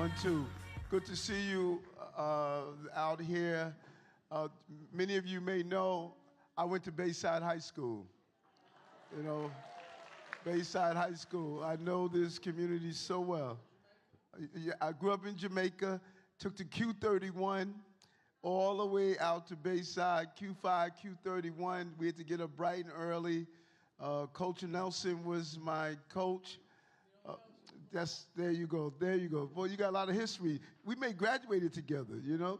One, two. Good to see you out here. Many of you may know I went to Bayside High School. You know, Bayside High School. I know this community so well. I grew up in Jamaica, took the Q31 all the way out to Bayside, Q5, Q31. We had to get up bright and early. Coach Nelson was my coach. There you go. Boy, you got a lot of history. We may graduated together, you know?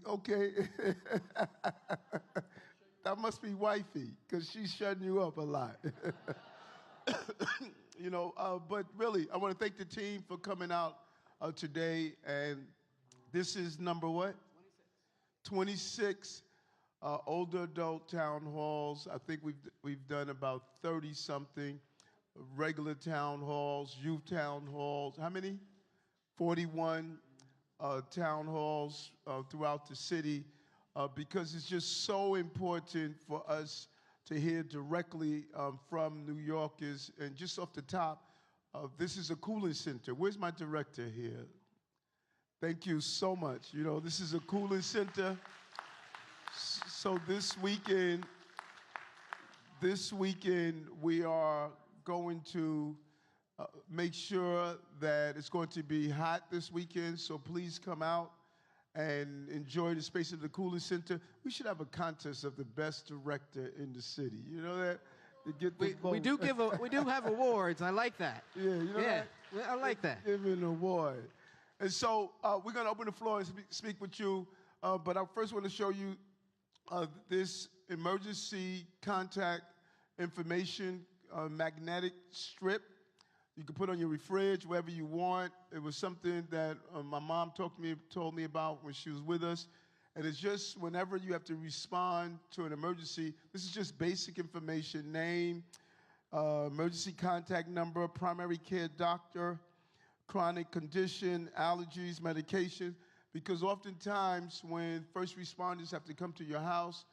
Okay. That must be wifey, because she's shutting you up a lot. But really, I want to thank the team for coming out today. And this is number what? 26 older adult town halls. I think we've done about 30-something. Regular town halls, youth town halls. How many? 41 town halls throughout the city because it's just so important for us to hear directly from New Yorkers. And just off the top, this is a cooling center. Where's my director here? Thank you so much. You know, this is a cooling center. So this weekend we are going to make sure that it's going to be hot this weekend, so please come out and enjoy the space of the cooling center. We should have a contest of the best director in the city. You know that? We do have awards. I like that. Yeah, you know that? I like that. Give an award. And so we're going to open the floor and speak with you, but I first want to show you this emergency contact information magnetic strip. You can put on your fridge, wherever you want. It was something that my mom told me about when she was with us. And it's just whenever you have to respond to an emergency, this is just basic information: name, emergency contact number, primary care doctor, chronic condition, allergies, medication. Because oftentimes when first responders have to come to your house,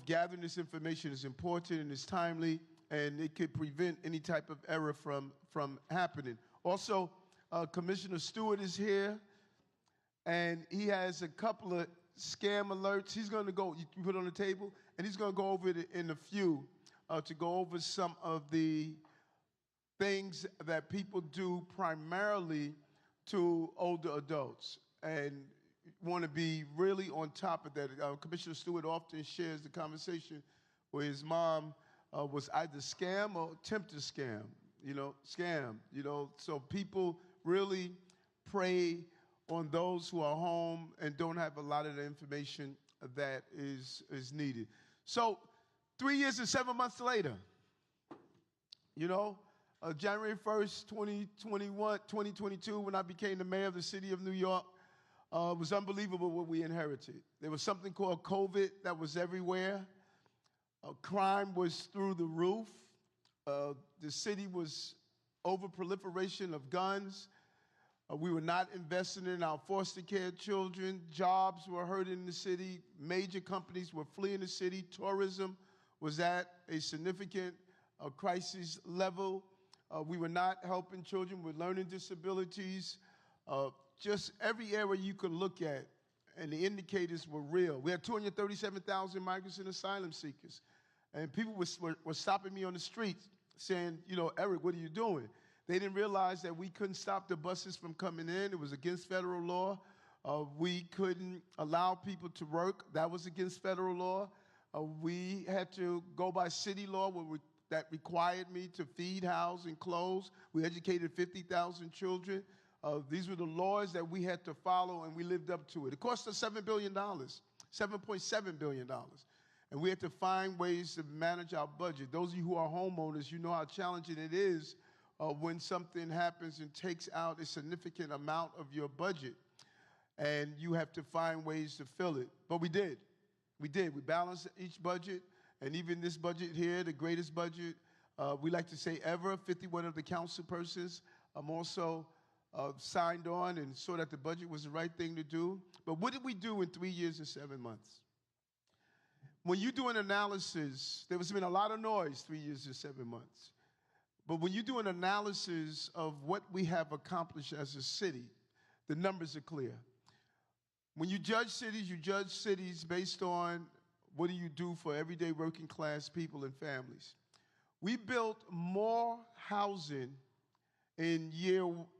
gathering this information is important and it's timely, and it could prevent any type of error from happening. Also, Commissioner Stewart is here, and he has a couple of scam alerts. He's going to go, you put it on the table, and he's going to go over it in a few to go over some of the things that people do primarily to older adults, and want to be really on top of that. Commissioner Stewart often shares the conversation where his mom was either scam or attempted scam, So people really prey on those who are home and don't have a lot of the information that is needed. So 3 years and 7 months later, January 1st, 2022, when I became the mayor of the city of New York, it was unbelievable what we inherited. There was something called COVID that was everywhere. Crime was through the roof. The city was over-proliferation of guns. We were not investing in our foster care children. Jobs were hurting in the city. Major companies were fleeing the city. Tourism was at a significant crisis level. We were not helping children with learning disabilities. Just every area you could look at, and the indicators were real. We had 237,000 migrants and asylum seekers. And people were stopping me on the street saying, Eric, what are you doing? They didn't realize that we couldn't stop the buses from coming in. It was against federal law. We couldn't allow people to work. That was against federal law. We had to go by city law that required me to feed, house, and clothe. We educated 50,000 children. These were the laws that we had to follow, and we lived up to it. It cost us $7 billion, $7.7 billion. And we had to find ways to manage our budget. Those of you who are homeowners, you know how challenging it is when something happens and takes out a significant amount of your budget. And you have to find ways to fill it. But we did. We balanced each budget. And even this budget here, the greatest budget, we like to say ever, 51 of the council persons also signed on and saw that the budget was the right thing to do. But what did we do in 3 years and 7 months? When you do an analysis, there was been a lot of noise 3 years and 7 months. But when you do an analysis of what we have accomplished as a city, the numbers are clear. When you judge cities based on what do you do for everyday working class people and families. We built more housing in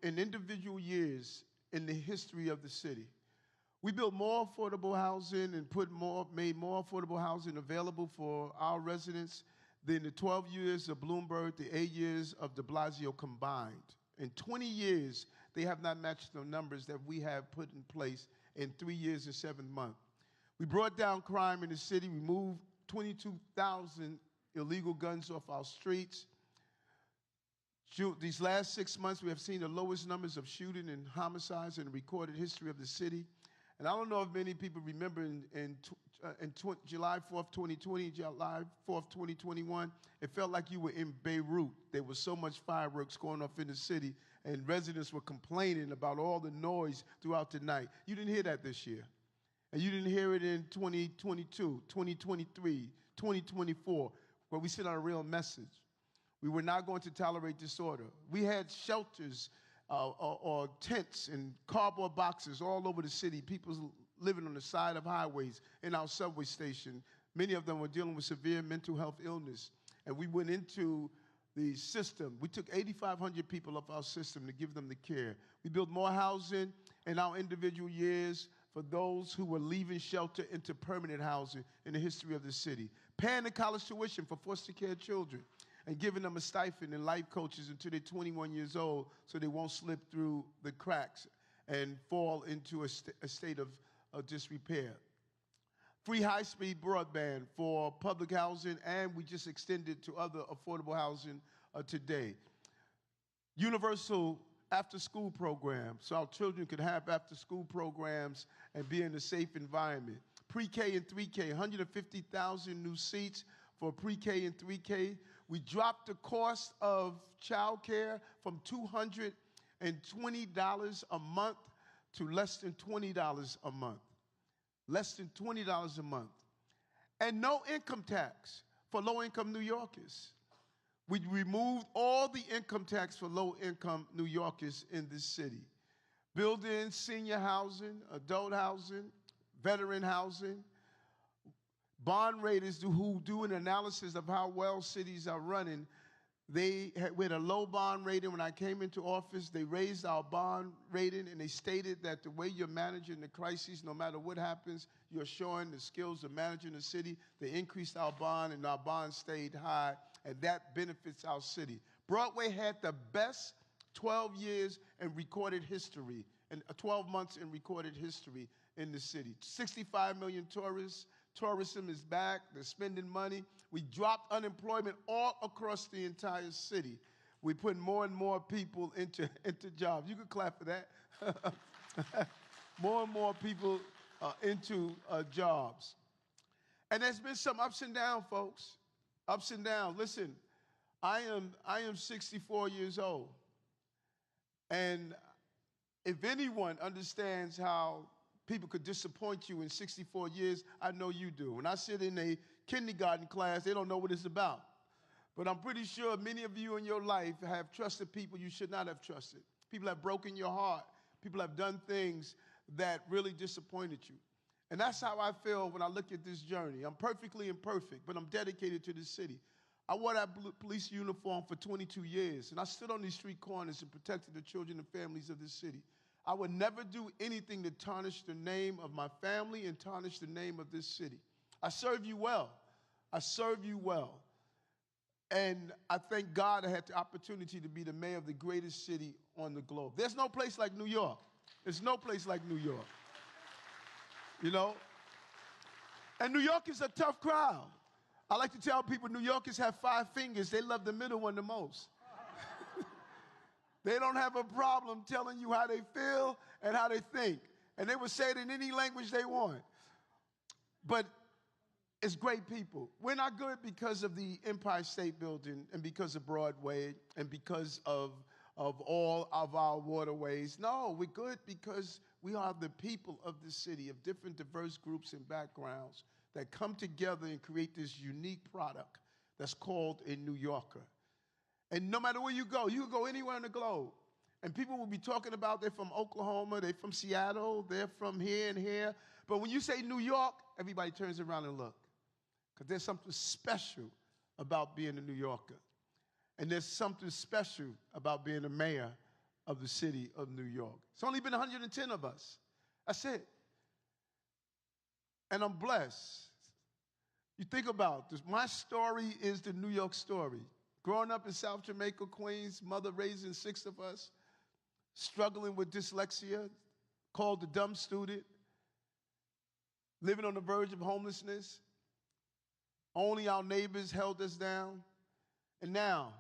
individual years in the history of the city. We built more affordable housing and made more affordable housing available for our residents than the 12 years of Bloomberg, the 8 years of de Blasio combined. In 20 years, they have not matched the numbers that we have put in place in 3 years and 7 months. We brought down crime in the city. We moved 22,000 illegal guns off our streets. These last 6 months, we have seen the lowest numbers of shooting and homicides in the recorded history of the city. And I don't know if many people remember in July 4th, 2020, July 4th, 2021, it felt like you were in Beirut. There was so much fireworks going off in the city, and residents were complaining about all the noise throughout the night. You didn't hear that this year. And you didn't hear it in 2022, 2023, 2024, where we sent out a real message. We were not going to tolerate disorder. We had shelters or tents and cardboard boxes all over the city, people living on the side of highways, in our subway station. Many of them were dealing with severe mental health illness. And we went into the system. We took 8,500 people off our system to give them the care. We built more housing in our individual years for those who were leaving shelter into permanent housing in the history of the city. Paying the college tuition for foster care children and giving them a stipend and life coaches until they're 21 years old so they won't slip through the cracks and fall into a state of disrepair. Free high-speed broadband for public housing, and we just extended to other affordable housing today. Universal after-school program, so our children could have after-school programs and be in a safe environment. Pre-K and 3K, 150,000 new seats for pre-K and 3K. We dropped the cost of child care from $220 a month to less than $20 a month. Less than $20 a month. And no income tax for low-income New Yorkers. We removed all the income tax for low-income New Yorkers in this city. Building senior housing, adult housing, veteran housing. Bond raters who do an analysis of how well cities are running, we had a low bond rating. When I came into office, they raised our bond rating, and they stated that the way you're managing the crises, no matter what happens, you're showing the skills of managing the city. They increased our bond, and our bond stayed high, and that benefits our city. Broadway had the best 12 years in recorded history, and 12 months in recorded history in the city. 65 million tourists. Tourism is back. They're spending money. We dropped unemployment all across the entire city. We put more and more people into jobs. You can clap for that. More and more people into jobs. And there's been some ups and downs, folks. Ups and downs. Listen, I am 64 years old. And if anyone understands how people could disappoint you in 64 years, I know you do. When I sit in a kindergarten class, they don't know what it's about. But I'm pretty sure many of you in your life have trusted people you should not have trusted. People have broken your heart. People have done things that really disappointed you. And that's how I feel when I look at this journey. I'm perfectly imperfect, but I'm dedicated to this city. I wore that police uniform for 22 years, and I stood on these street corners and protected the children and families of this city. I would never do anything to tarnish the name of my family and tarnish the name of this city. I serve you well. I serve you well. And I thank God I had the opportunity to be the mayor of the greatest city on the globe. There's no place like New York. There's no place like New York. You know? And New York is a tough crowd. I like to tell people New Yorkers have 5 fingers. They love the middle one the most. They don't have a problem telling you how they feel and how they think. And they will say it in any language they want. But it's great people. We're not good because of the Empire State Building and because of Broadway and because of all of our waterways. No, we're good because we are the people of the city of different diverse groups and backgrounds that come together and create this unique product that's called a New Yorker. And no matter where you can go anywhere in the globe. And people will be talking about they're from Oklahoma, they're from Seattle, they're from here and here. But when you say New York, everybody turns around and look. Because there's something special about being a New Yorker. And there's something special about being the mayor of the city of New York. It's only been 110 of us. That's it. And I'm blessed. You think about this. My story is the New York story. Growing up in South Jamaica, Queens, mother raising 6 of us, struggling with dyslexia, called the dumb student, living on the verge of homelessness. Only our neighbors held us down. And now,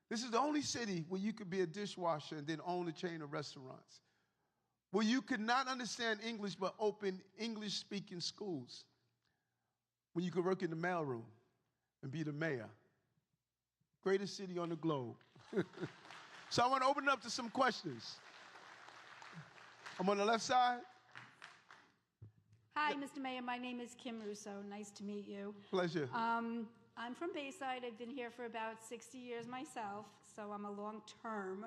this is the only city where you could be a dishwasher and then own a chain of restaurants. Where you could not understand English but open English-speaking schools. When you could work in the mailroom and be the mayor. Greatest city on the globe. So I want to open it up to some questions. I'm on the left side. Hi, Mr. Mayor. My name is Kim Russo. Nice to meet you. Pleasure. I'm from Bayside. I've been here for about 60 years myself, so I'm a long-term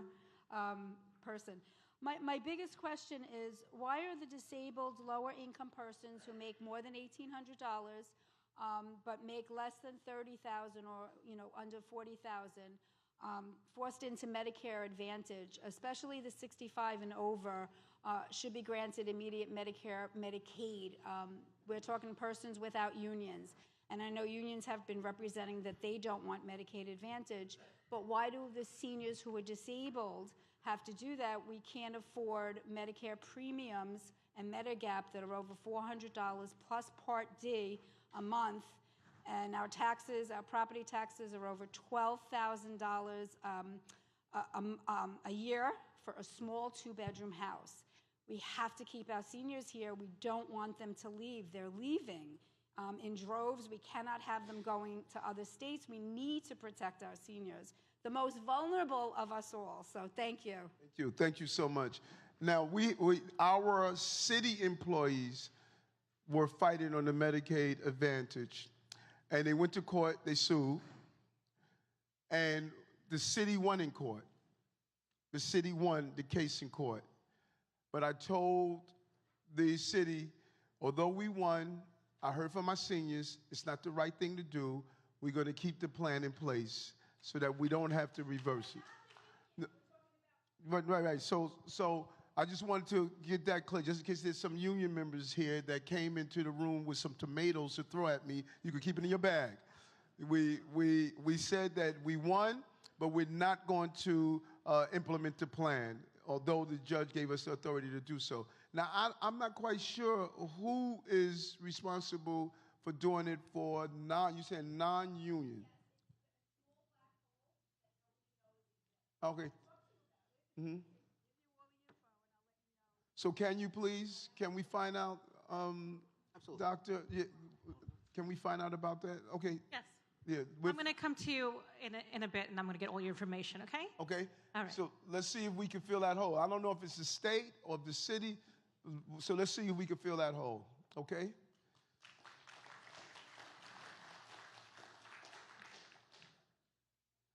person. My biggest question is, why are the disabled lower-income persons who make more than $1,800 but make less than $30,000 or under $40,000 forced into Medicare Advantage, especially the 65 and over, should be granted immediate Medicare, Medicaid. We're talking persons without unions. And I know unions have been representing that they don't want Medicaid Advantage, but why do the seniors who are disabled have to do that? We can't afford Medicare premiums and Medigap that are over $400 plus Part D a month, and our taxes, our property taxes are over $12,000 a year for a small 2-bedroom house. We have to keep our seniors here. We don't want them to leave. They're leaving in droves. We cannot have them going to other states. We need to protect our seniors, the most vulnerable of us all. So thank you. Thank you. Thank you so much. Now, our city employees were fighting on the Medicaid Advantage, and they went to court, they sued, and the city won in court. The city won the case in court. But I told the city, although we won, I heard from my seniors, it's not the right thing to do. We're going to keep the plan in place so that we don't have to reverse it. Right. So I just wanted to get that clear, just in case there's some union members here that came into the room with some tomatoes to throw at me. You can keep it in your bag. We said that we won, but we're not going to implement the plan, although the judge gave us the authority to do so. Now, I'm not quite sure who is responsible for doing it for you said non-union. Okay. Mm-hmm. So can you please, can we find out, Absolutely. Doctor, can we find out about that? Okay. Yes. Yeah. I'm going to come to you in a bit, and I'm going to get all your information, okay? Okay. All right. So let's see if we can fill that hole. I don't know if it's the state or the city, so let's see if we can fill that hole, okay?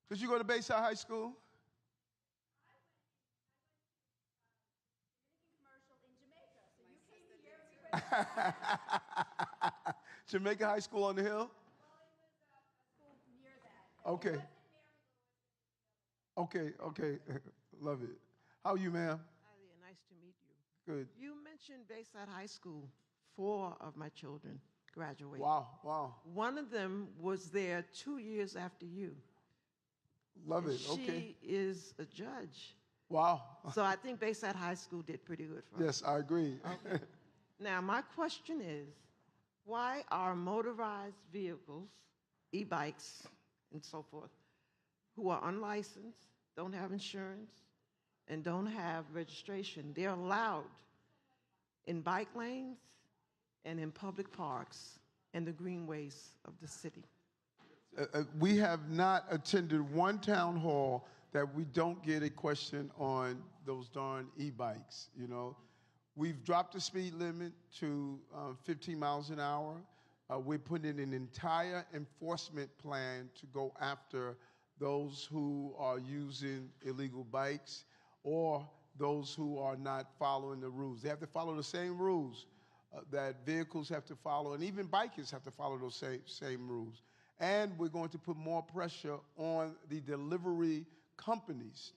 Did you go to Bayside High School? Jamaica High School on the Hill? Okay. Okay. Love it. How are you, ma'am? Hi there. Nice to meet you. Good. You mentioned Bayside High School. 4 of my children graduated. Wow. One of them was there 2 years after you. Love it. She Okay. is a judge. Wow. So I think Bayside High School did pretty good for her. Yes, I agree. Okay. Now, my question is, why are motorized vehicles, e-bikes and so forth, who are unlicensed, don't have insurance, and don't have registration, they're allowed in bike lanes and in public parks and the greenways of the city? We have not attended one town hall that we don't get a question on those darn e-bikes, you know. We've dropped the speed limit to 15 miles an hour. We're putting in an entire enforcement plan to go after those who are using illegal bikes or those who are not following the rules. They have to follow the same rules that vehicles have to follow, and even bikers have to follow those same rules. And we're going to put more pressure on the delivery companies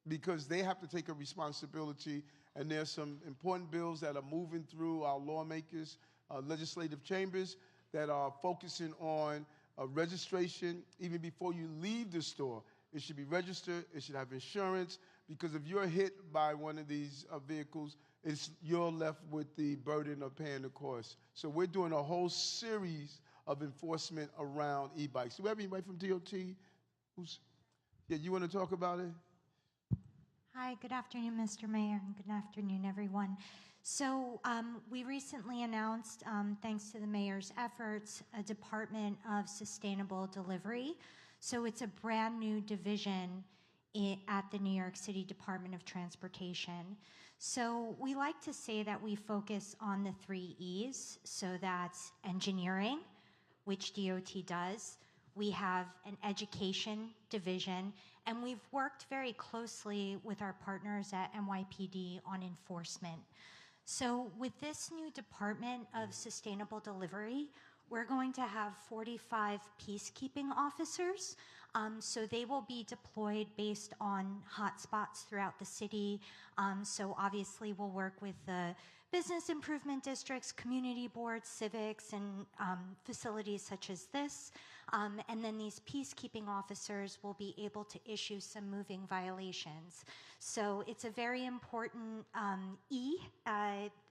because they have to take a responsibility. And there's some important bills that are moving through our lawmakers, legislative chambers that are focusing on registration even before you leave the store. It should be registered. It should have insurance, because if you're hit by one of these vehicles, you're left with the burden of paying the cost. So we're doing a whole series of enforcement around e-bikes. Do we have anybody from DOT? You want to talk about it? Hi, good afternoon, Mr. Mayor, and good afternoon, everyone. So we recently announced, thanks to the mayor's efforts, a Department of Sustainable Delivery. So it's a brand new division at the New York City Department of Transportation. So we like to say that we focus on the 3 E's. So that's engineering, which DOT does. We have an education division, and we've worked very closely with our partners at NYPD on enforcement. So with this new Department of Sustainable Delivery, we're going to have 45 peacekeeping officers. So they will be deployed based on hotspots throughout the city. So obviously we'll work with the business improvement districts, community boards, civics, and facilities such as this. And then these peacekeeping officers will be able to issue some moving violations. So it's a very important E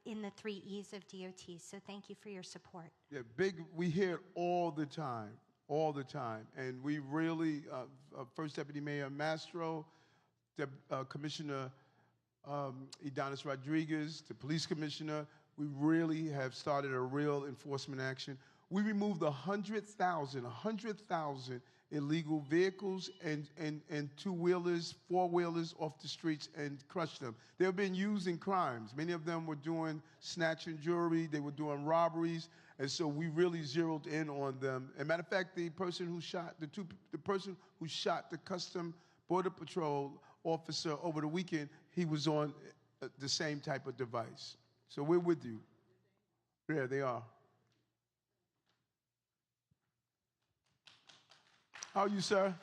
in the 3 E's of DOT. So thank you for your support. Yeah, we hear it all the time. And we really, First Deputy Mayor Mastro, Commissioner Idanis Rodriguez, the police commissioner, we really have started a real enforcement action. We removed 100,000 illegal vehicles and two-wheelers, four-wheelers off the streets and crushed them. They've been used in crimes. Many of them were doing snatching jewelry. They were doing robberies. And so we really zeroed in on them. As a matter of fact, the person who shot the Custom Border Patrol officer over the weekend, he was on the same type of device. So we're with you. Yeah, they are. How are you, sir?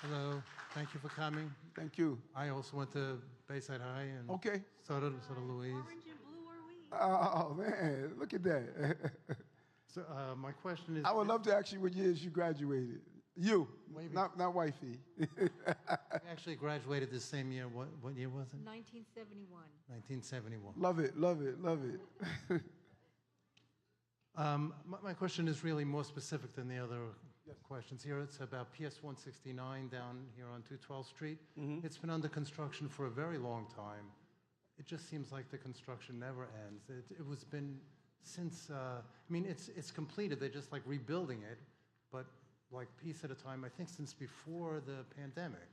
Hello. Thank you for coming. Thank you. I also went to Bayside High, and okay. So did Louise. Orange and blue are we? Oh, man, look at that. So my question is... I would love to ask you what years you graduated. You, not wifey. I actually graduated the same year. What year was it? 1971. 1971. Love it. My question is really more specific than the other questions here. It's about PS 169 down here on 212th Street. Mm-hmm. It's been under construction for a very long time. It just seems like the construction never ends. It was been since, it's completed. They're just like rebuilding it, but like piece at a time, I think since before the pandemic.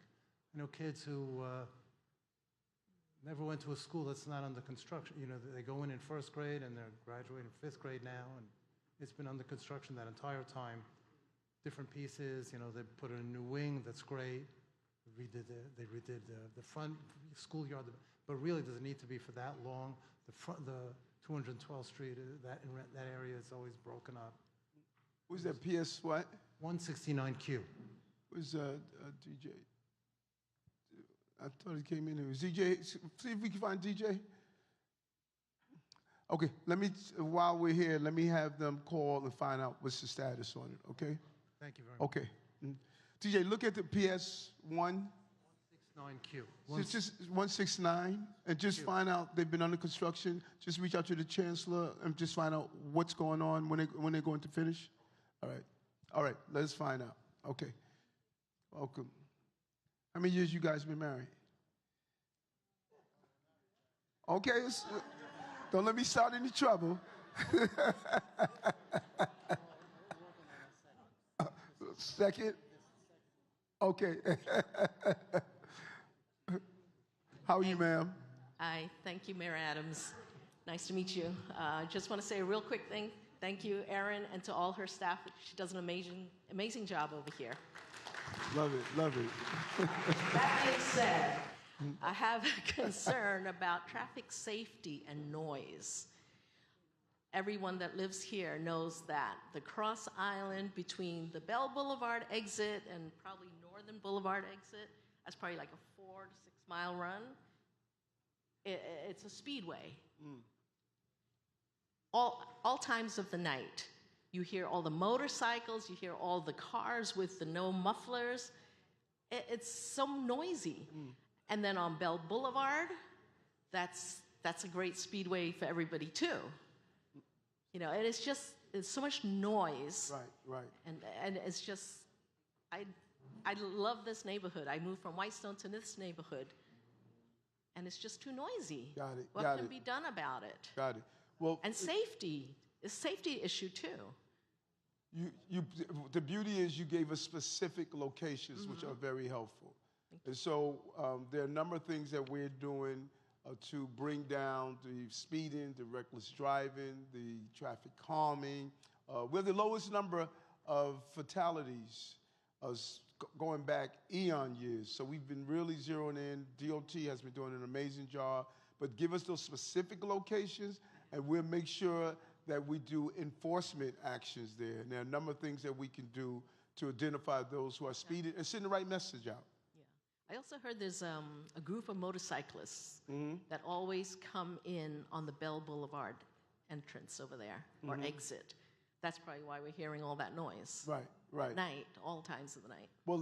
I know kids who never went to a school that's not under construction. You know, they go in first grade and they're graduating 5th grade now, and it's been under construction that entire time. Different pieces, they put in a new wing, that's great. They redid the front schoolyard, but really does it need to be for that long? The 212th Street, that area is always broken up. Who's that, PS what? 169Q. Who's DJ? I thought he came in here. Was DJ? See if we can find DJ. Okay, while we're here, let me have them call and find out what's the status on it, okay? Thank you very much. Okay. DJ, look at the PS1. 169Q. Just 169, and just find out they've been under construction. Just reach out to the chancellor and just find out what's going on, when they're going to finish. All right, let's find out. Okay. Welcome. How many years you guys been married? Okay, don't let me start any trouble. Second? Okay. How are you, ma'am? Hi, thank you, Mayor Adams. Nice to meet you. Just want to say a real quick thing. Thank you, Erin, and to all her staff. She does an amazing job over here. Love it, love it. That being said, I have a concern about traffic safety and noise. Everyone that lives here knows that the cross island between the Bell Boulevard exit and probably Northern Boulevard exit, that's probably like a 4 to 6 mile run. It's a speedway. All times of the night. You hear all the motorcycles, you hear all the cars with the no mufflers. It's so noisy. And then on Bell Boulevard, that's a great speedway for everybody too. You know, and it's so much noise. Right. And it's just, I love this neighborhood. I moved from Whitestone to this neighborhood, and it's just too noisy. Got it. What can be done about it? Got it. Well, And safety, a safety issue too. The beauty is you gave us specific locations, which are very helpful. And so there are a number of things that we're doing to bring down the speeding, the reckless driving, the traffic calming. We have the lowest number of fatalities going back eon years. So we've been really zeroing in. DOT has been doing an amazing job. But give us those specific locations, and we'll make sure that we do enforcement actions there. And there are a number of things that we can do to identify those who are speeding and send the right message out. I also heard there's a group of motorcyclists that always come in on the Bell Boulevard entrance over there, or exit. That's probably why we're hearing all that noise. Right. At night, all times of the night. Well,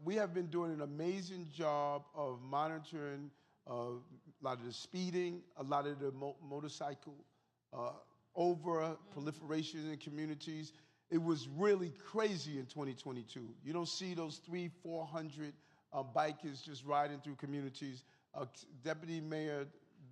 we have been doing an amazing job of monitoring a lot of the speeding, a lot of the motorcycle proliferation in communities. It was really crazy in 2022. You don't see those 300-400 bikers just riding through communities. Deputy Mayor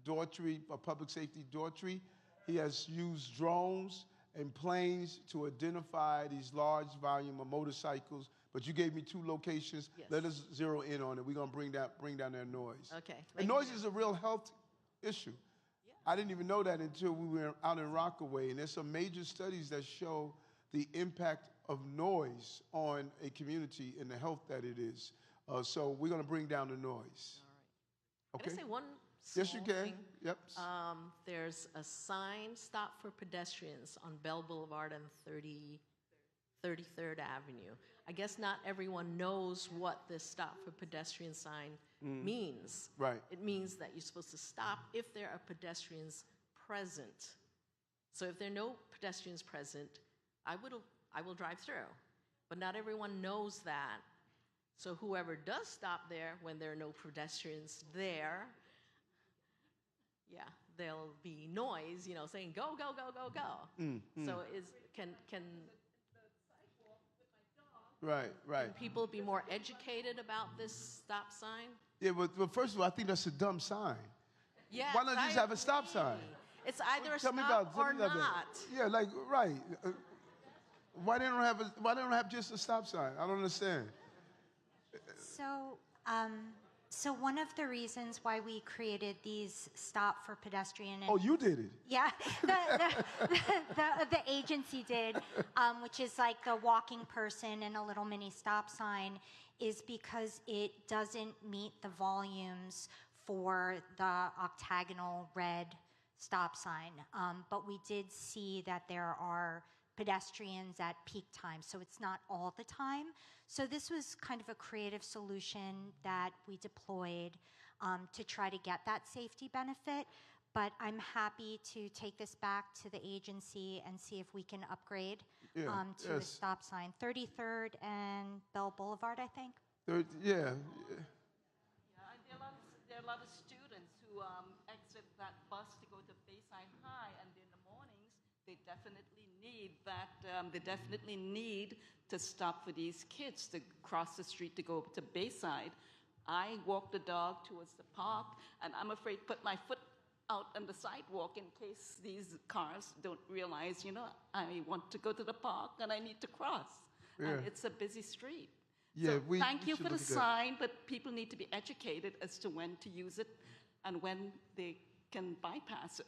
Daughtry, Public Safety Daughtry, he has used drones and planes to identify these large volume of motorcycles. But you gave me 2 locations. Yes. Let us zero in on it. We're gonna bring down their noise. Okay. And noise is a real health issue. I didn't even know that until we were out in Rockaway, and there's some major studies that show the impact of noise on a community and the health that it is. So we're going to bring down the noise. All right. Okay? Can I say one small Yes, you can. thing? Yep. There's a sign, stop for pedestrians, on Bell Boulevard and 33rd Avenue. I guess not everyone knows what this stop for pedestrian sign means. Right. It means that you're supposed to stop if there are pedestrians present. So if there are no pedestrians present, I will drive through. But not everyone knows that. So whoever does stop there when there are no pedestrians there, there'll be noise, saying go, go, go, go, go. So can Right. people be more educated about this stop sign? Yeah, but first of all, I think that's a dumb sign. Yes, Why not just I have a stop agree. sign? It's either a Tell me stop or tell me about that. not. Yeah, like, right. Why they don't have just a stop sign? I don't understand. So one of the reasons why we created these stop for pedestrian. Oh, you did it. Yeah, the agency did, which is like the walking person and a little mini stop sign, is because it doesn't meet the volumes for the octagonal red stop sign. But we did see that there are pedestrians at peak time, so it's not all the time. So this was kind of a creative solution that we deployed to try to get that safety benefit. But I'm happy to take this back to the agency and see if we can upgrade to a stop sign. 33rd and Bell Boulevard, I think. Yeah. There are a lot of students who exit that bus to go to Bayside High, and in the mornings they definitely need that. They definitely need to stop for these kids to cross the street to go to Bayside. I walk the dog towards the park, and I'm afraid to put my foot out on the sidewalk in case these cars don't realize, I want to go to the park and I need to cross. Yeah. And it's a busy street. Yeah, So thank you for the sign, but people need to be educated as to when to use it and when they can bypass it.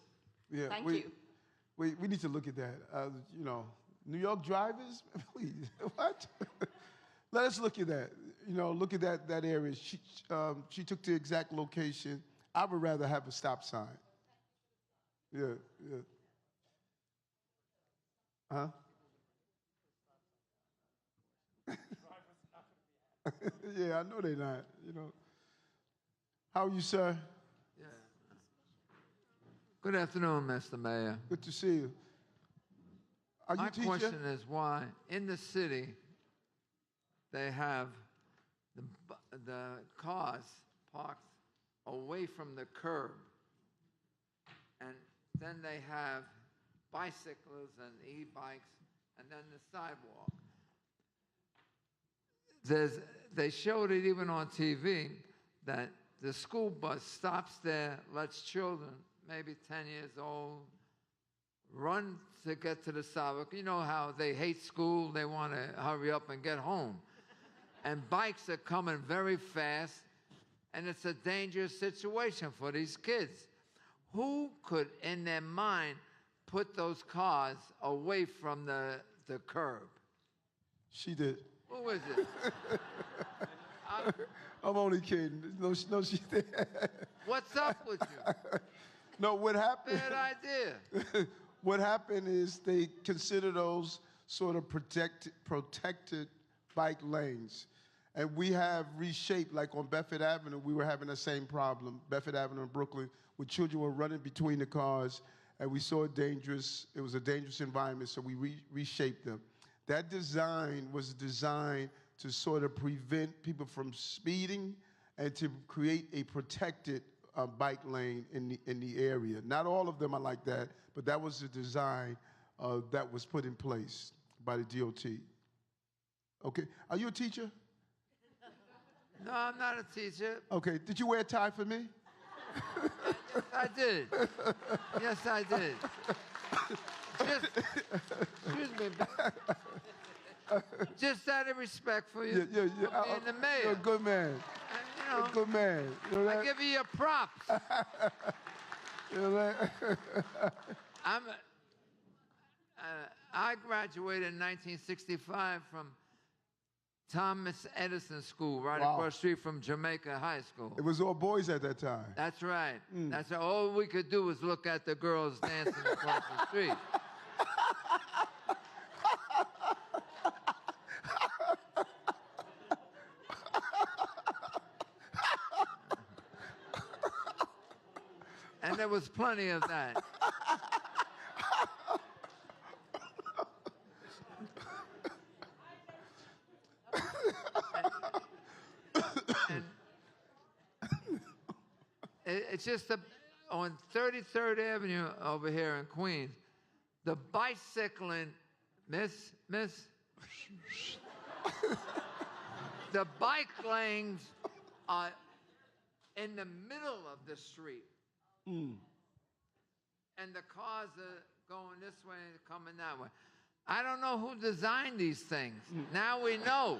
Yeah, Thank you. We need to look at that. New York drivers, please, what? Let us look at that. You know, look at that area. She took the exact location. I would rather have a stop sign. Yeah, yeah. Huh? Yeah, I know they're not, you know. How are you, sir? Yeah. Good afternoon, Mr. Mayor. Good to see you. Are you My a teacher? question is why in the city they have the cars parked away from the curb, and then they have bicycles and e-bikes, and then the sidewalk. They showed it even on TV that the school bus stops there, lets children, maybe 10 years old, run to get to the sidewalk. You know how they hate school, they want to hurry up and get home. And bikes are coming very fast, and it's a dangerous situation for these kids. Who could, in their mind, put those cars away from the curb? She did. Who is it? I'm only kidding. No, she did. What's up with you? No, what happened? Bad idea. What happened is they consider those sort of protected bike lanes. And we have reshaped, like on Bedford Avenue, we were having the same problem, Bedford Avenue in Brooklyn, where children were running between the cars, and we saw it was a dangerous environment, so we reshaped them. That design was designed to sort of prevent people from speeding and to create a protected bike lane in the area. Not all of them are like that, but that was the design that was put in place by the DOT. Okay, are you a teacher? No, I'm not a teacher. Okay, did you wear a tie for me? Yes, I did. Yes, I did. Excuse me. Just out of respect for you, Yeah. for being the mayor. You're a good man. You know, a good man. You know I that? give you your props. You know that? I graduated in 1965 from Thomas Edison School, right across the street from Jamaica High School. It was all boys at that time. That's right. That's all we could do was look at the girls dancing across the street. And there was plenty of that. It's just on 33rd Avenue over here in Queens, the bicycling, miss, the bike lanes are in the middle of the street. And the cars are going this way and coming that way. I don't know who designed these things. Now we know.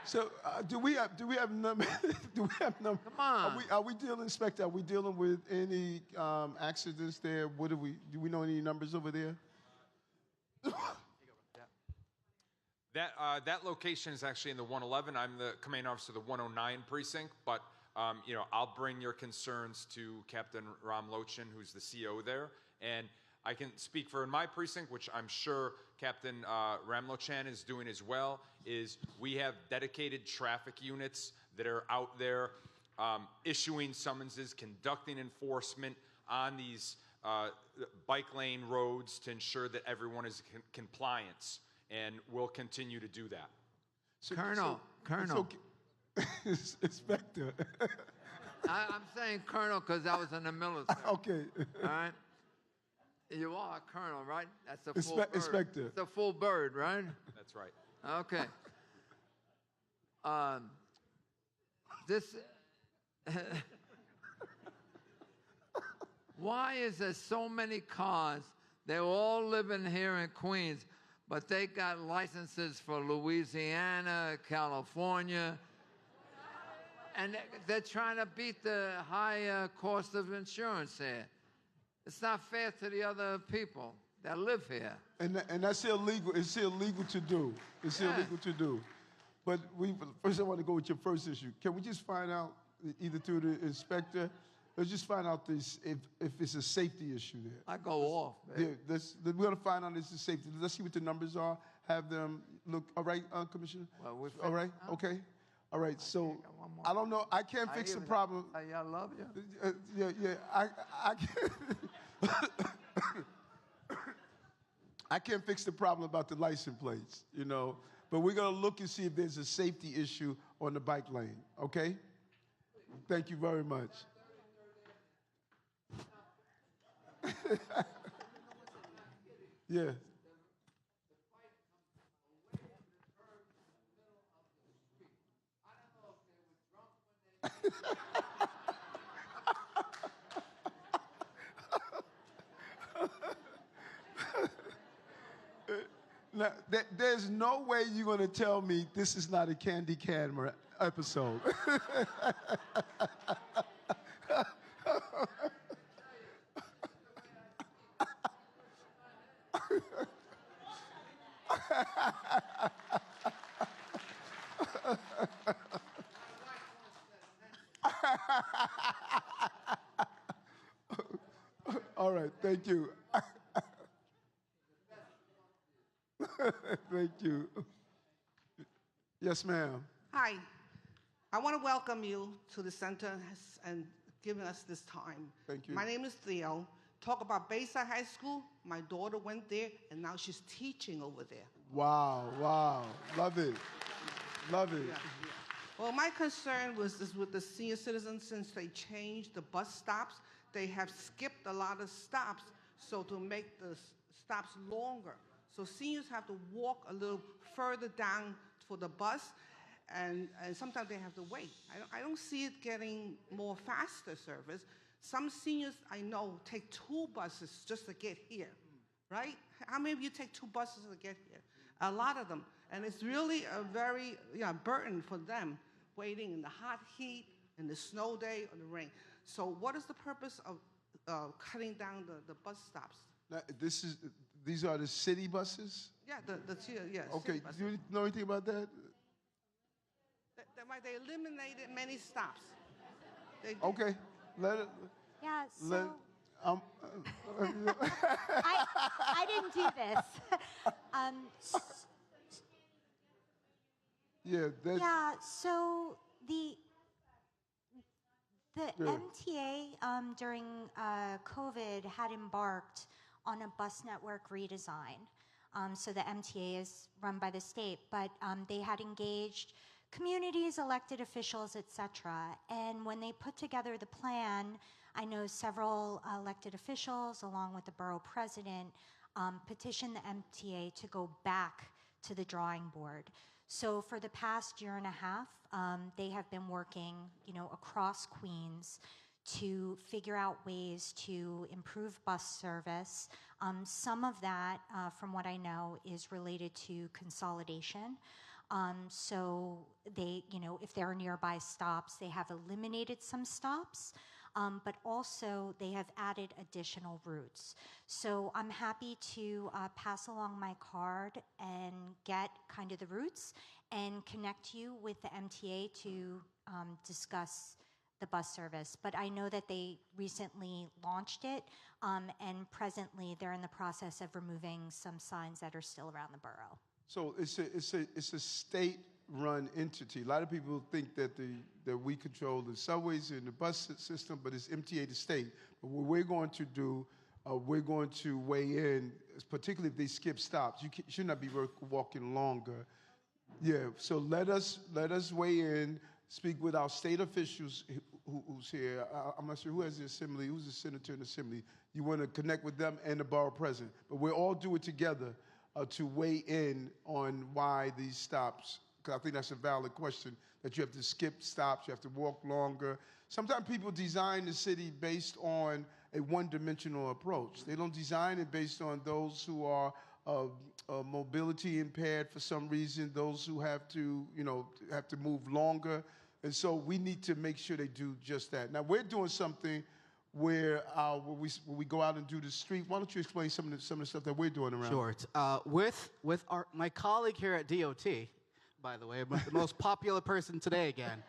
So do we have numbers? Do we have numbers? Come on. Are we dealing, Inspector? Are we dealing with any accidents there? Do we know any numbers over there? That location is actually in the 111. I'm the commanding officer of the 109 precinct, but I'll bring your concerns to Captain Ram Lochin, who's the CO there, and I can speak for in my precinct, which I'm sure Captain Ramlochan is doing as well, is we have dedicated traffic units that are out there issuing summonses, conducting enforcement on these bike lane roads to ensure that everyone is in compliance, and we'll continue to do that. Colonel. Inspector. I'm saying Colonel because I was in the military. Okay. All right? You are a colonel, right? That's a full bird. Inspector. It's a full bird, right? That's right. Okay. This. Why is there so many cars? They're all living here in Queens, but they got licenses for Louisiana, California, and they're trying to beat the high cost of insurance here. It's not fair to the other people that live here. And that's illegal. It's illegal to do. It's illegal to do. But first I want to go with your first issue. Can we just find out, either through the inspector, let's just find out this, if it's a safety issue there. I go off, man. Yeah, we're going to find out this is safety. Let's see what the numbers are. Have them look. All right, Commissioner? Well, all right, okay. All right, so I don't know. I can't fix the problem. I love you. Yeah, I can't. I can't fix the problem about the license plates, you know. But we're going to look and see if there's a safety issue on the bike lane, okay? Thank you very much. Yeah. Now, there's no way you're going to tell me this is not a candy camera episode. All right, thank you. Thank you. Yes, ma'am. Hi. I want to welcome you to the center and giving us this time. Thank you. My name is Theo. Talk about Bayside High School. My daughter went there, and now she's teaching over there. Wow, wow. Love it. Love it. Yeah. Well, my concern is with the senior citizens. Since they changed the bus stops, they have skipped a lot of stops, so to make the stops longer. So seniors have to walk a little further down for the bus, and sometimes they have to wait. I don't see it getting more faster service. Some seniors I know take 2 buses just to get here, right? How many of you take 2 buses to get here? A lot of them. And it's really a very burden for them, waiting in the hot heat, in the snow day, or the rain. So what is the purpose of cutting down the bus stops? Now, these are the city buses? Yeah, yes. Okay, do you know anything about that? They eliminated many stops. Okay, let it. Yeah, so I didn't do this. Yeah, so the MTA during COVID had embarked on a bus network redesign. So the MTA is run by the state, but they had engaged communities, elected officials, et cetera. And when they put together the plan, I know several elected officials, along with the borough president, petitioned the MTA to go back to the drawing board. So for the past year and a half, they have been working, across Queens to figure out ways to improve bus service. Some of that, from what I know, is related to consolidation. So they, if there are nearby stops, they have eliminated some stops, but also they have added additional routes. So I'm happy to pass along my card and get kind of the routes and connect you with the MTA to discuss the bus service. But I know that they recently launched it, and presently they're in the process of removing some signs that are still around the borough. So it's a state-run entity. A lot of people think that that we control the subways and the bus system, but it's MTA the state. But what we're going to do, we're going to weigh in, particularly if they skip stops. You should not be walking longer. Yeah. So let us weigh in. Speak with our state officials who's here. I'm not sure who has the assembly, who's the senator in the assembly. You want to connect with them and the borough president. But we'll all do it together to weigh in on why these stops, because I think that's a valid question, that you have to skip stops, you have to walk longer. Sometimes people design the city based on a one-dimensional approach. They don't design it based on those who are mobility impaired for some reason, those who have to move longer. And so we need to make sure they do just that. Now, we're doing something where we go out and do the street. Why don't you explain some of the stuff that we're doing around? Sure. With my colleague here at DOT, by the way. I'm the most popular person today again.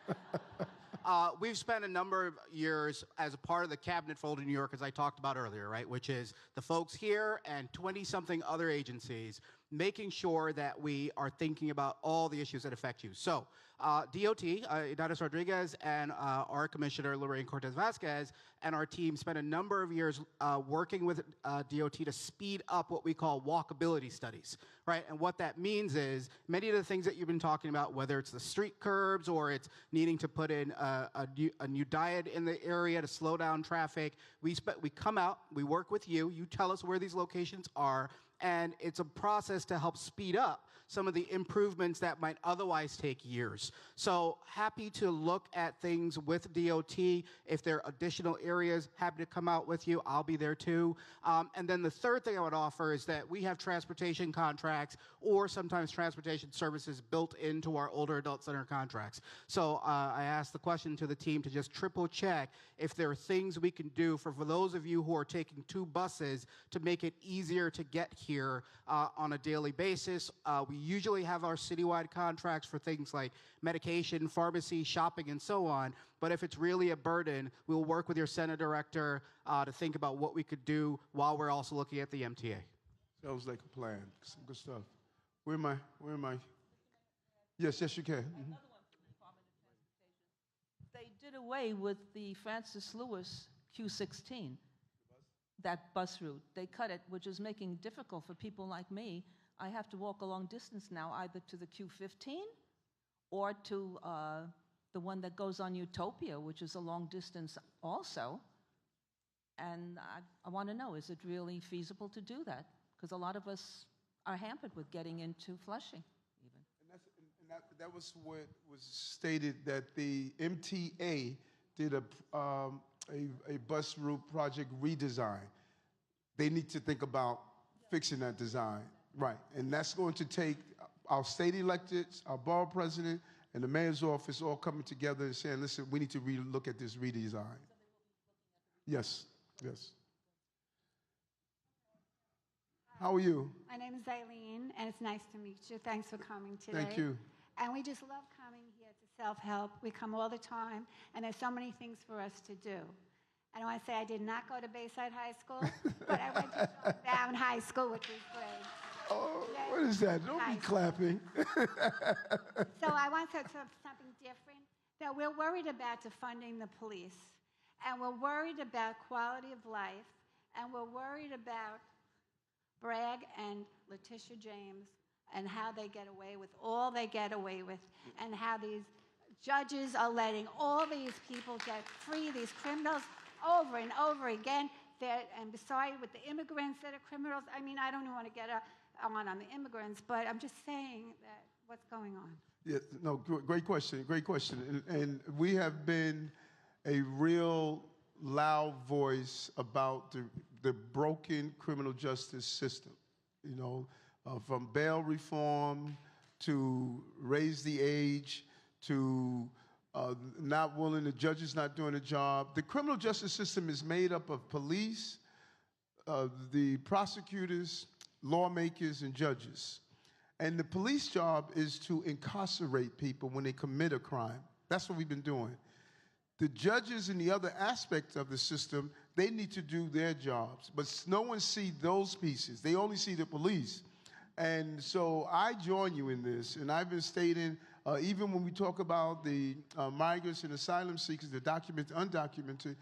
We've spent a number of years as a part of the cabinet fold in New York, as I talked about earlier, right, which is the folks here and 20-something other agencies making sure that we are thinking about all the issues that affect you. So DOT, Idalis Rodriguez, and our commissioner, Lorraine Cortez Vasquez, and our team spent a number of years working with DOT to speed up what we call walkability studies, right? And what that means is many of the things that you've been talking about, whether it's the street curbs or it's needing to put in a new diet in the area to slow down traffic, we come out, we work with you, you tell us where these locations are, and it's a process to help speed up some of the improvements that might otherwise take years. So happy to look at things with DOT. If there are additional areas, happy to come out with you. I'll be there too. And then the third thing I would offer is that we have transportation contracts or sometimes transportation services built into our older adult center contracts. So I asked the question to the team to just triple check if there are things we can do for those of you who are taking 2 buses to make it easier to get here on a daily basis. We usually have our citywide contracts for things like medication, pharmacy, shopping, and so on. But if it's really a burden, we'll work with your center director to think about what we could do while we're also looking at the MTA. Sounds like a plan. Some good stuff. Where am I? Yes, you can. Mm-hmm. They did away with the Francis Lewis Q16, that bus route. They cut it, which is making it difficult for people like me. I have to walk a long distance now, either to the Q15 or to the one that goes on Utopia, which is a long distance also. And I want to know, is it really feasible to do that? Because a lot of us are hampered with getting into Flushing, even. And that was what was stated, that the MTA did a bus route project redesign. They need to think about fixing that design. Right, and that's going to take our state electeds, our borough president, and the mayor's office all coming together and saying, listen, we need to look at this redesign. Yes. How are you? My name is Eileen, and it's nice to meet you. Thanks for coming today. Thank you. And we just love coming here to self-help. We come all the time, and there's so many things for us to do. And I want to say I did not go to Bayside High School, but I went to Down High School, which was great. Oh, what is that? Don't be clapping. So I want to say something different, that we're worried about defunding the police, and we're worried about quality of life, and we're worried about Bragg and Letitia James and how they get away with all they get away with, and how these judges are letting all these people get free, these criminals, over and over again. And besides, with the immigrants that are criminals, I mean, I don't want to get on the immigrants, but I'm just saying that what's going on. Yeah, no, great question. And we have been a real loud voice about the broken criminal justice system, you know, from bail reform to raise the age to not willing, the judges not doing the job. The criminal justice system is made up of police, the prosecutors, lawmakers, and judges. And the police job is to incarcerate people when they commit a crime. That's what we've been doing. The judges and the other aspects of the system, they need to do their jobs. But no one sees those pieces. They only see the police. And so I join you in this. And I've been stating, even when we talk about the migrants and asylum seekers, the documented, undocumented,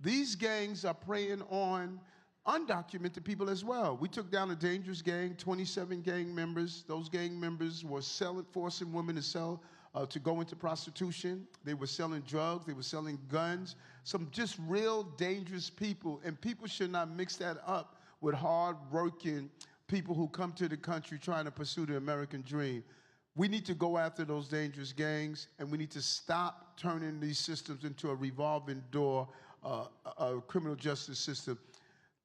these gangs are preying on undocumented people as well. We took down a dangerous gang, 27 gang members. Those gang members were forcing women to sell, to go into prostitution. They were selling drugs. They were selling guns. Some just real dangerous people. And people should not mix that up with hard-working people who come to the country trying to pursue the American dream. We need to go after those dangerous gangs, and we need to stop turning these systems into a revolving door, a criminal justice system.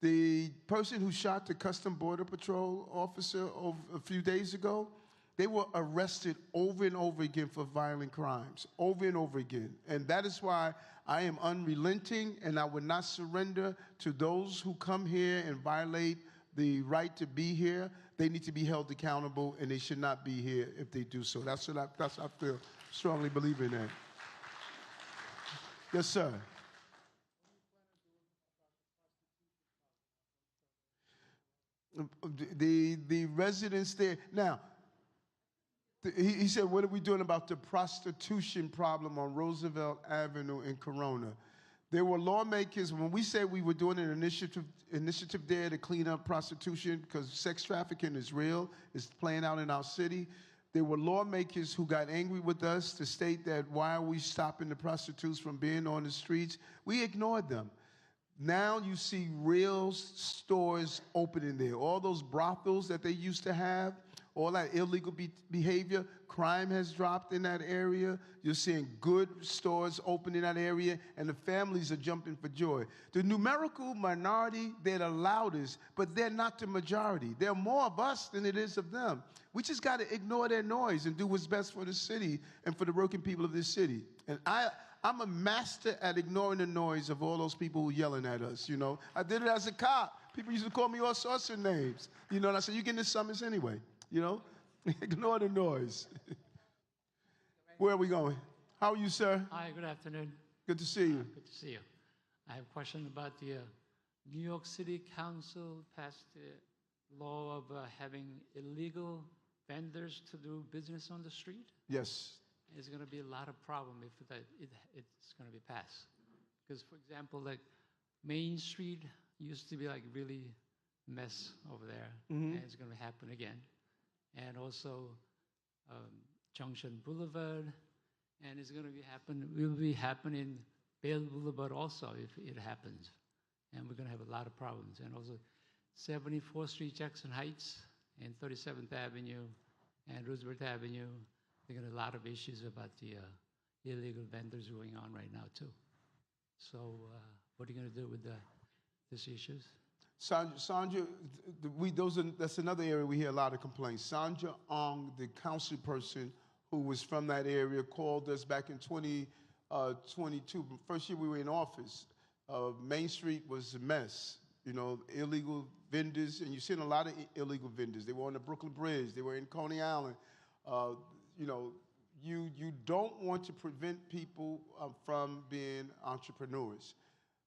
The person who shot the Custom Border Patrol officer a few days ago, they were arrested over and over again for violent crimes, over and over again. And that is why I am unrelenting, and I would not surrender to those who come here and violate the right to be here, they need to be held accountable, and they should not be here if they do so. That's what I feel strongly believe in that. Yes, sir. The residents there. Now, he said, what are we doing about the prostitution problem on Roosevelt Avenue in Corona? There were lawmakers, when we said we were doing an initiative there to clean up prostitution, because sex trafficking is real, it's playing out in our city. There were lawmakers who got angry with us to state that why are we stopping the prostitutes from being on the streets? We ignored them. Now you see real stores opening there. All those brothels that they used to have, all that illegal behavior, crime has dropped in that area. You're seeing good stores open in that area, and the families are jumping for joy. The numerical minority, they're the loudest, but they're not the majority. There are more of us than it is of them. We just got to ignore their noise and do what's best for the city and for the working people of this city. And I'm a master at ignoring the noise of all those people who are yelling at us, you know. I did it as a cop. People used to call me all sorts of names, you know, and I said, you getting this summons anyway, you know. Ignore the noise. Where are we going? How are you, sir? Hi, good afternoon. Good to see you. Good to see you. I have a question about the New York City Council passed the law of having illegal vendors to do business on the street. Yes. There's going to be a lot of problem if it's going to be passed. Because, for example, like Main Street used to be like really mess over there, and it's going to happen again. And also Junction Boulevard, and it's going to will be happening Bale Boulevard also if it happens. And we're going to have a lot of problems. And also 74th Street, Jackson Heights, and 37th Avenue, and Roosevelt Avenue. There are a lot of issues about the illegal vendors going on right now, too. So what are you going to do with these issues? Sandra, that's another area we hear a lot of complaints. Sandra Ong, the council person who was from that area, called us back in 2022. First year we were in office. Main Street was a mess. You know, illegal vendors, and you've seen a lot of illegal vendors. They were on the Brooklyn Bridge. They were in Coney Island. You know, you don't want to prevent people from being entrepreneurs,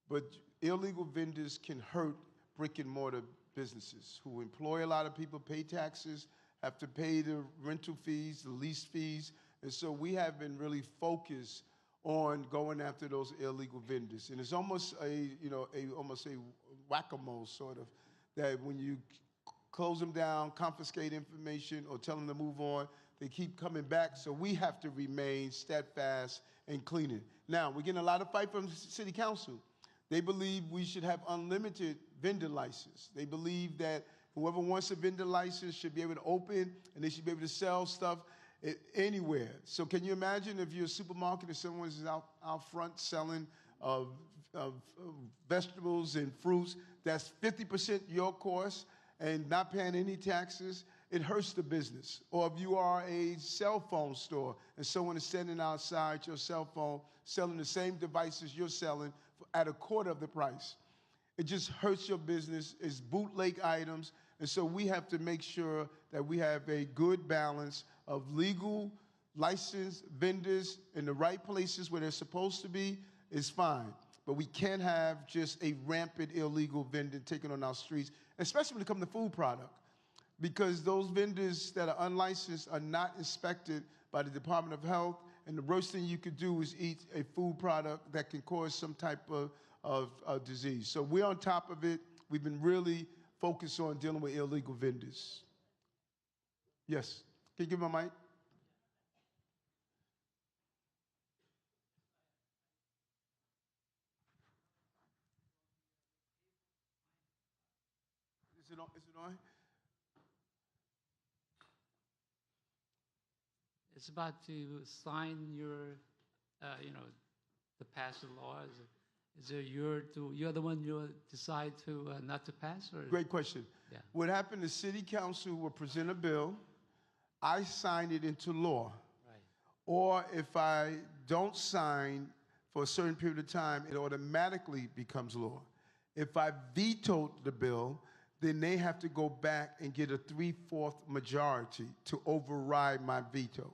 but illegal vendors can hurt brick and mortar businesses who employ a lot of people, pay taxes, have to pay the rental fees, the lease fees, and so we have been really focused on going after those illegal vendors. And it's almost almost a whack-a-mole sort of, that when you close them down, confiscate information, or tell them to move on, they keep coming back. So we have to remain steadfast and clean it. Now, we're getting a lot of fight from the city council. They believe we should have unlimited vendor license. They believe that whoever wants a vendor license should be able to open, and they should be able to sell stuff anywhere. So can you imagine if you're a supermarket and someone's out front selling vegetables and fruits, that's 50% your cost and not paying any taxes? It hurts the business. Or if you are a cell phone store and someone is standing outside your cell phone selling the same devices you're selling at a quarter of the price, it just hurts your business. It's bootleg items. And so we have to make sure that we have a good balance of legal, licensed vendors in the right places where they're supposed to be is fine. But we can't have just a rampant illegal vendor taking on our streets, especially when it comes to food product, because those vendors that are unlicensed are not inspected by the Department of Health, and the worst thing you could do is eat a food product that can cause some type of disease. So we're on top of it. We've been really focused on dealing with illegal vendors. Yes. Can you give me a mic? Is it on? It's about to sign your, to pass the law. Is it you're the one you decide to not to pass? Or? Great question. Yeah. What happened, the city council will present a bill. I sign it into law. Right. Or if I don't sign for a certain period of time, it automatically becomes law. If I vetoed the bill, then they have to go back and get a 3/4 majority to override my veto.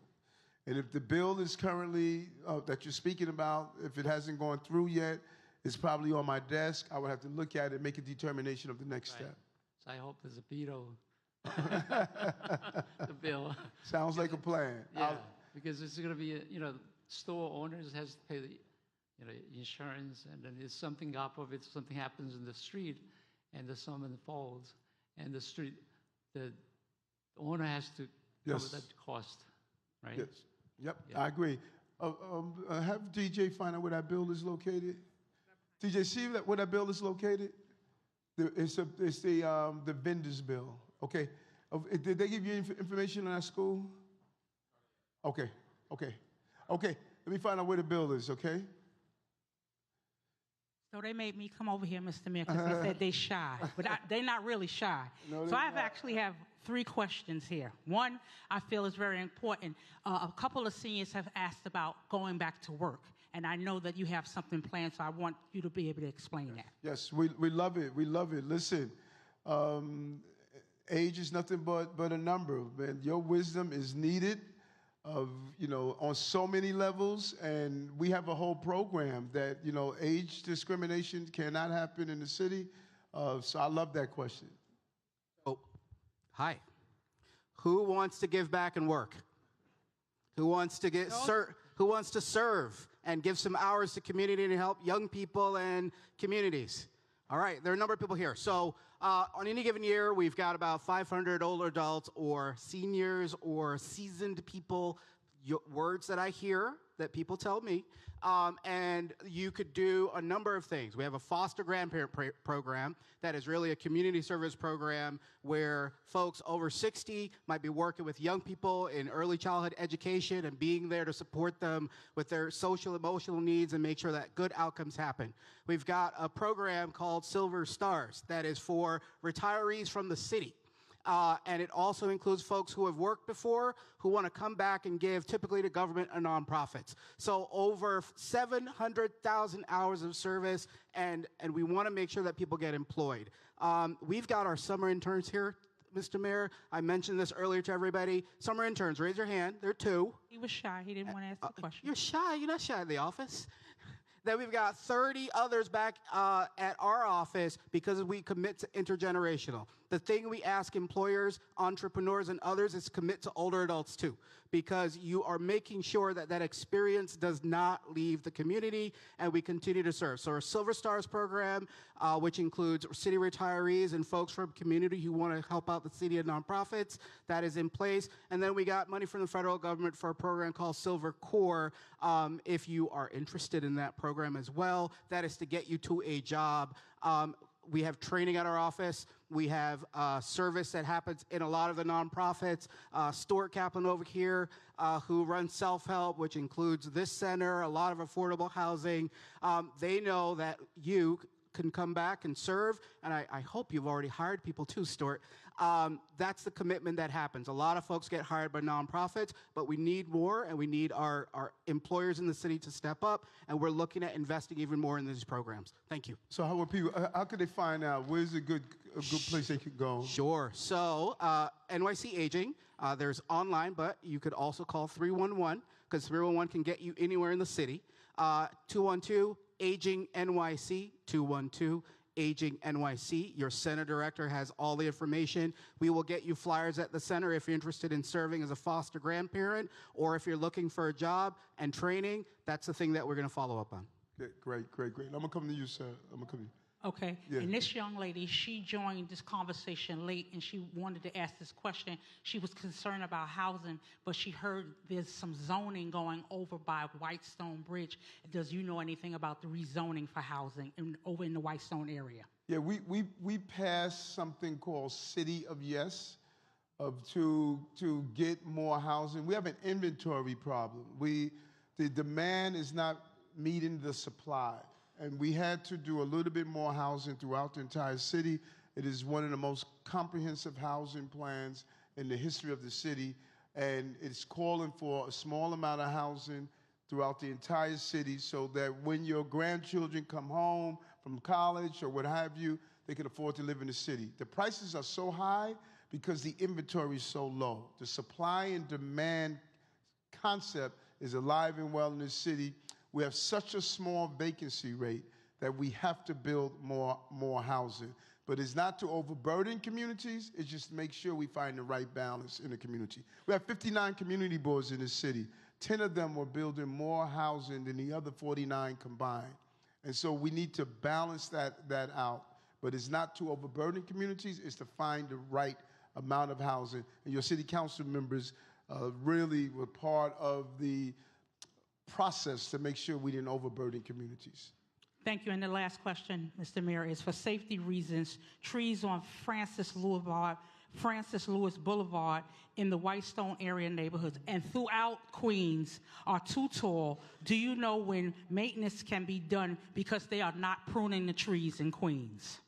And if the bill is currently, that you're speaking about, if it hasn't gone through yet, it's probably on my desk. I would have to look at it and make a determination of the next step. So I hope there's a veto. The bill. Sounds like a plan. Yeah, because it's going to be, store owners has to pay the, insurance, and then there's something up of it, something happens in the street, and there's someone falls, and the owner has to cover that cost, right? Yes. Yep, yeah. I agree. Have DJ find out where that bill is located. DJ, see where that bill is located? It's the vendor's bill. Okay. Did they give you information on that school? Okay. Let me find out where the bill is, okay? So they made me come over here, Mr. Mayor, because they said they shy. But they're not really shy. No, so I actually have 3 questions here. One, I feel is very important. A couple of seniors have asked about going back to work. And I know that you have something planned, so I want you to be able to explain that. Yes, we love it. We love it. Listen, age is nothing but a number. Man, your wisdom is needed on so many levels, and we have a whole program that, age discrimination cannot happen in the city. So I love that question. Oh, hi. Who wants to give back and work? Who wants to who wants to serve and give some hours to community to help young people and communities? All right, there are a number of people here. So on any given year, we've got about 500 older adults or seniors or seasoned people, words that I hear that people tell me, and you could do a number of things. We have a foster grandparent program that is really a community service program where folks over 60 might be working with young people in early childhood education and being there to support them with their social, emotional needs and make sure that good outcomes happen. We've got a program called Silver Stars that is for retirees from the city. And it also includes folks who have worked before, who want to come back and give typically to government and nonprofits. So over 700,000 hours of service, and we want to make sure that people get employed. We've got our summer interns here, Mr. Mayor. I mentioned this earlier to everybody. Summer interns, raise your hand. There are 2. He was shy. He didn't want to ask the question. You're shy. You're not shy in the office. Then we've got 30 others back at our office because we commit to intergenerational. The thing we ask employers, entrepreneurs, and others is commit to older adults too, because you are making sure that that experience does not leave the community and we continue to serve. So our Silver Stars program, which includes city retirees and folks from community who want to help out the city and nonprofits, that is in place. And then we got money from the federal government for a program called Silver Core. If you are interested in that program as well, that is to get you to a job. We have training at our office. We have service that happens in a lot of the nonprofits. Stuart Kaplan over here, who runs self-help, which includes this center, a lot of affordable housing. They know that you can come back and serve, and I hope you've already hired people too, Stuart. That's the commitment that happens. A lot of folks get hired by nonprofits, but we need more, and we need our employers in the city to step up, and we're looking at investing even more in these programs. Thank you. So how would people, how could they find out? Where's a good place they could go? Sure. So NYC Aging, there's online, but you could also call 311, because 311 can get you anywhere in the city. 212 Aging NYC, 212 Aging NYC. Your center director has all the information. We will get you flyers at the center if you're interested in serving as a foster grandparent, or if you're looking for a job and training. That's the thing that we're going to follow up on. Great. I'm going to come to you, sir. I'm going to come to you. Okay. Yeah. And this young lady, she joined this conversation late, and she wanted to ask this question. She was concerned about housing, but she heard there's some zoning going over by Whitestone Bridge. Does you know anything about the rezoning for housing over in the Whitestone area? Yeah, we passed something called City of Yes to get more housing. We have an inventory problem. The demand is not meeting the supply. And we had to do a little bit more housing throughout the entire city. It is one of the most comprehensive housing plans in the history of the city. And it's calling for a small amount of housing throughout the entire city so that when your grandchildren come home from college or what have you, they can afford to live in the city. The prices are so high because the inventory is so low. The supply and demand concept is alive and well in this city. We have such a small vacancy rate that we have to build more housing. But it's not to overburden communities, it's just to make sure we find the right balance in the community. We have 59 community boards in this city. 10 of them were building more housing than the other 49 combined. And so we need to balance that out. But it's not to overburden communities, it's to find the right amount of housing. And your city council members really were part of the process to make sure we didn't overburden communities. Thank you. And the last question, Mr. Mayor, is for safety reasons, trees on Francis Lewis Boulevard in the Whitestone area neighborhoods and throughout Queens are too tall. Do you know when maintenance can be done because they are not pruning the trees in Queens?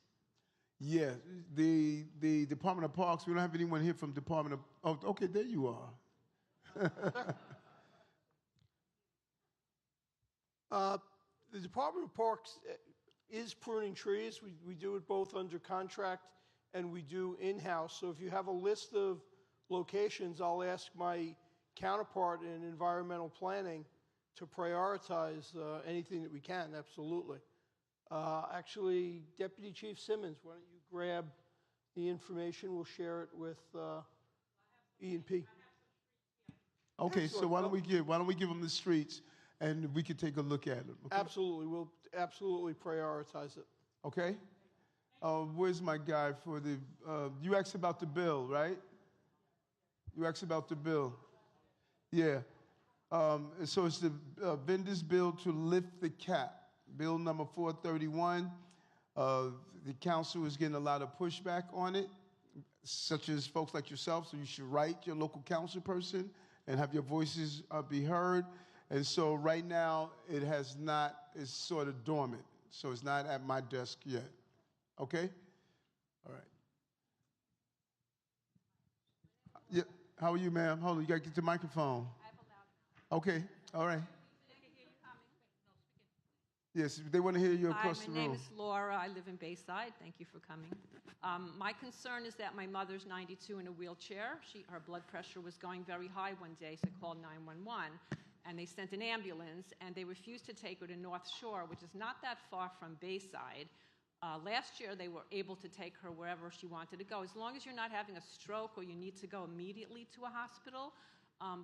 Yeah, the Department of Parks, we don't have anyone here from Department of, oh, okay, there you are. The Department of Parks is pruning trees. We do it both under contract and we do in-house. So if you have a list of locations, I'll ask my counterpart in environmental planning to prioritize anything that we can, absolutely. Actually, Deputy Chief Simmons, why don't you grab the information? We'll share it with E&P. Okay, so why don't we give them the streets and we can take a look at them? Okay? Absolutely, we'll absolutely prioritize it. Okay. Where's my guy for the? You asked about the bill, right? You asked about the bill. Yeah. So it's the vendor's bill to lift the cap. Bill number 431. The council is getting a lot of pushback on it, such as folks like yourself. So you should write your local council person and have your voices be heard. And so right now it has not. It's sort of dormant. So it's not at my desk yet. Okay. All right. Yeah. How are you, ma'am? Hold on. You got to get the microphone. Okay. All right. Yes, they want to hear you across the room. Hi, my name is Laura. I live in Bayside. Thank you for coming. My concern is that my mother's 92 in a wheelchair. Her blood pressure was going very high one day, so I called 911, and they sent an ambulance, and they refused to take her to North Shore, which is not that far from Bayside. Last year, they were able to take her wherever she wanted to go, as long as you're not having a stroke or you need to go immediately to a hospital.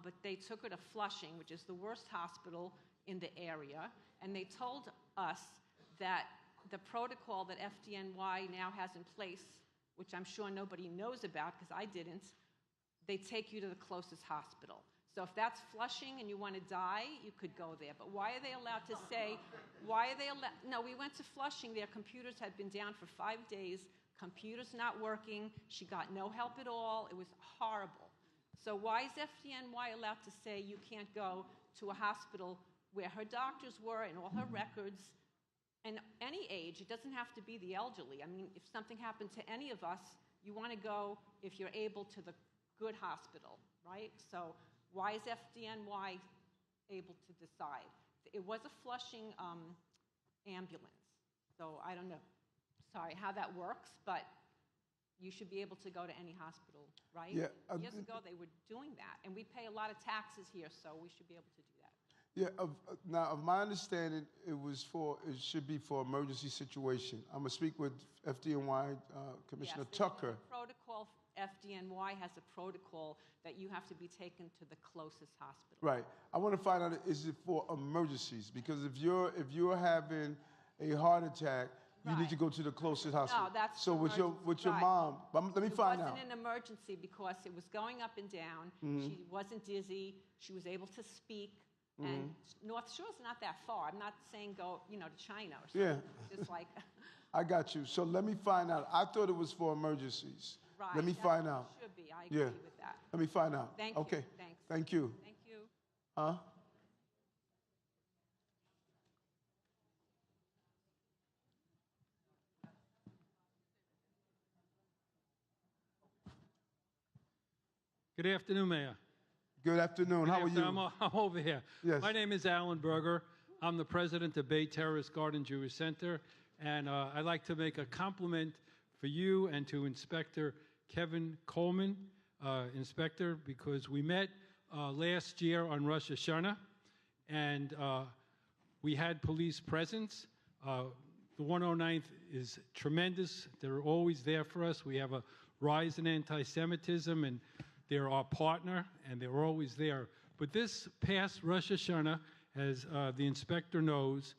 But they took her to Flushing, which is the worst hospital in the area, and they told us that the protocol that FDNY now has in place, which I'm sure nobody knows about because I didn't, they take you to the closest hospital. So if that's Flushing and you want to die, you could go there. But why are they allowed to say, no, we went to Flushing, their computers had been down for 5 days, computers not working, she got no help at all, it was horrible. So why is FDNY allowed to say you can't go to a hospital where her doctors were and all her records, and any age, it doesn't have to be the elderly. I mean, if something happened to any of us, you want to go, if you're able, to the good hospital, right? So why is FDNY able to decide? It was a Flushing ambulance, so I don't know, sorry, how that works, but you should be able to go to any hospital, right? Yeah, Years ago, they were doing that, and we pay a lot of taxes here, so we should be able to do that. Yeah, now, of my understanding, it should be for emergency situation. I'm going to speak with FDNY Commissioner Tucker. Protocol, FDNY has a protocol that you have to be taken to the closest hospital. Right. I want to find out, is it for emergencies? Because if you're having a heart attack, you need to go to the closest hospital. No, that's so with your mom. Let me find out. It wasn't an emergency because it was going up and down. Mm-hmm. She wasn't dizzy. She was able to speak. Mm-hmm. And North Shore's not that far. I'm not saying go, to China or something. Yeah. Just like. I got you. So let me find out. I thought it was for emergencies. Right. Let me find out. It should be. I agree with that. Let me find out. Thank you. Okay. Thanks. Thank you. Thank you. Huh? Good afternoon, Mayor. Good afternoon. How are you? I'm over here. Yes. My name is Alan Berger. I'm the president of Bay Terrace Garden Jewish Center, and I'd like to make a compliment for you and to Inspector Kevin Coleman, Inspector, because we met last year on Rosh Hashanah, and we had police presence. The 109th is tremendous. They're always there for us. We have a rise in anti-Semitism, and they're our partner, and they're always there. But this past Rosh Hashanah, as the inspector knows,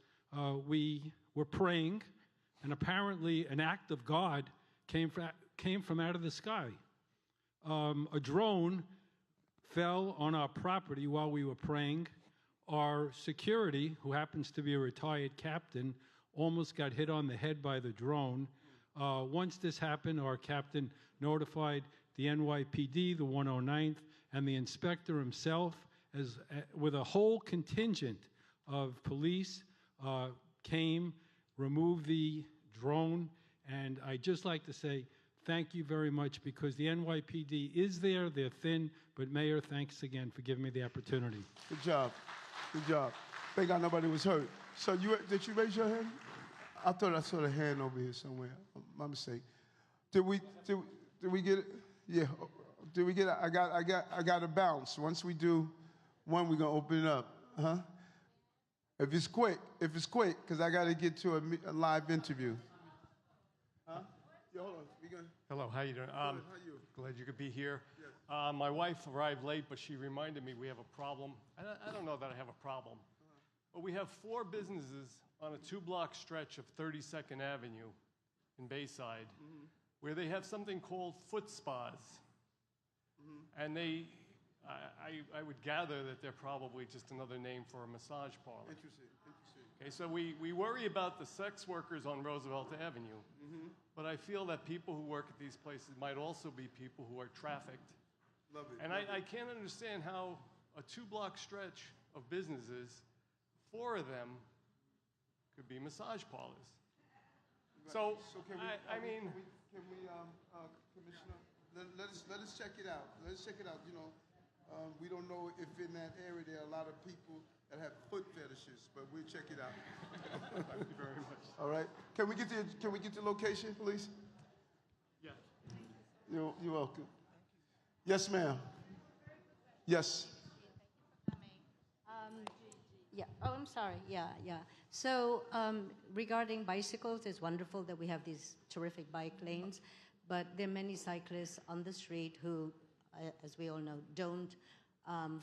we were praying, and apparently an act of God came from out of the sky. A drone fell on our property while we were praying. Our security, who happens to be a retired captain, almost got hit on the head by the drone. Once this happened, our captain notified the NYPD, the 109th, and the inspector himself, with a whole contingent of police, came, removed the drone, and I'd just like to say thank you very much, because the NYPD is there, they're thin, but Mayor, thanks again for giving me the opportunity. Good job. Good job. Thank God nobody was hurt. So did you raise your hand? I thought I saw the hand over here somewhere. My mistake. Did we get it? Yeah. Did we get it? I got a bounce. Once we do one, we're gonna open it up. Huh? If it's quick, because I got to get to a live interview. Huh? Yo, hold on. Hello, how you doing? How you? Glad you could be here. Yes. My wife arrived late, but she reminded me we have a problem. I don't know that I have a problem, but we have 4 businesses on a 2-block stretch of 32nd Avenue in Bayside, where they have something called foot spas, and I would gather that they're probably just another name for a massage parlor. Interesting. Okay, so we worry about the sex workers on Roosevelt Avenue, but I feel that people who work at these places might also be people who are trafficked. Love it. And I can't understand how a 2-block stretch of businesses, 4 of them could be massage parlors. So can we, Commissioner, let us check it out. Let's check it out. You know, we don't know if in that area there are a lot of people that have foot fetishes, but we'll check it out. Thank you very much. All right. Can we get the location, please? Yeah. You're welcome. Yes, ma'am. Yes. Yeah. Oh, I'm sorry. Yeah. So regarding bicycles, it's wonderful that we have these terrific bike lanes, but there are many cyclists on the street who, as we all know, don't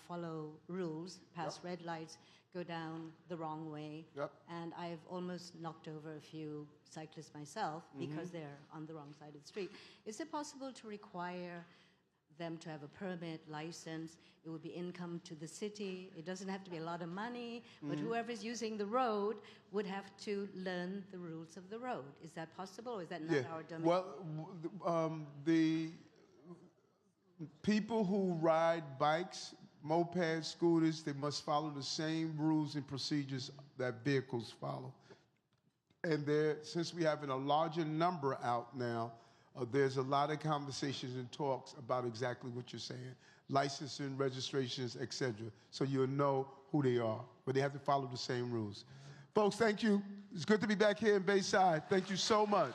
follow rules, pass red lights, go down the wrong way. And I've almost knocked over a few cyclists myself because they're on the wrong side of the street. Is it possible to require them to have a permit, license? It would be income to the city. It doesn't have to be a lot of money, but whoever's using the road would have to learn the rules of the road. Is that possible, or is that not our domain? Well, the people who ride bikes, mopeds, scooters, they must follow the same rules and procedures that vehicles follow. And since we're having a larger number out now, there's a lot of conversations and talks about exactly what you're saying, licensing, registrations, etc. So you'll know who they are, but they have to follow the same rules. Folks, thank you. It's good to be back here in Bayside. Thank you so much.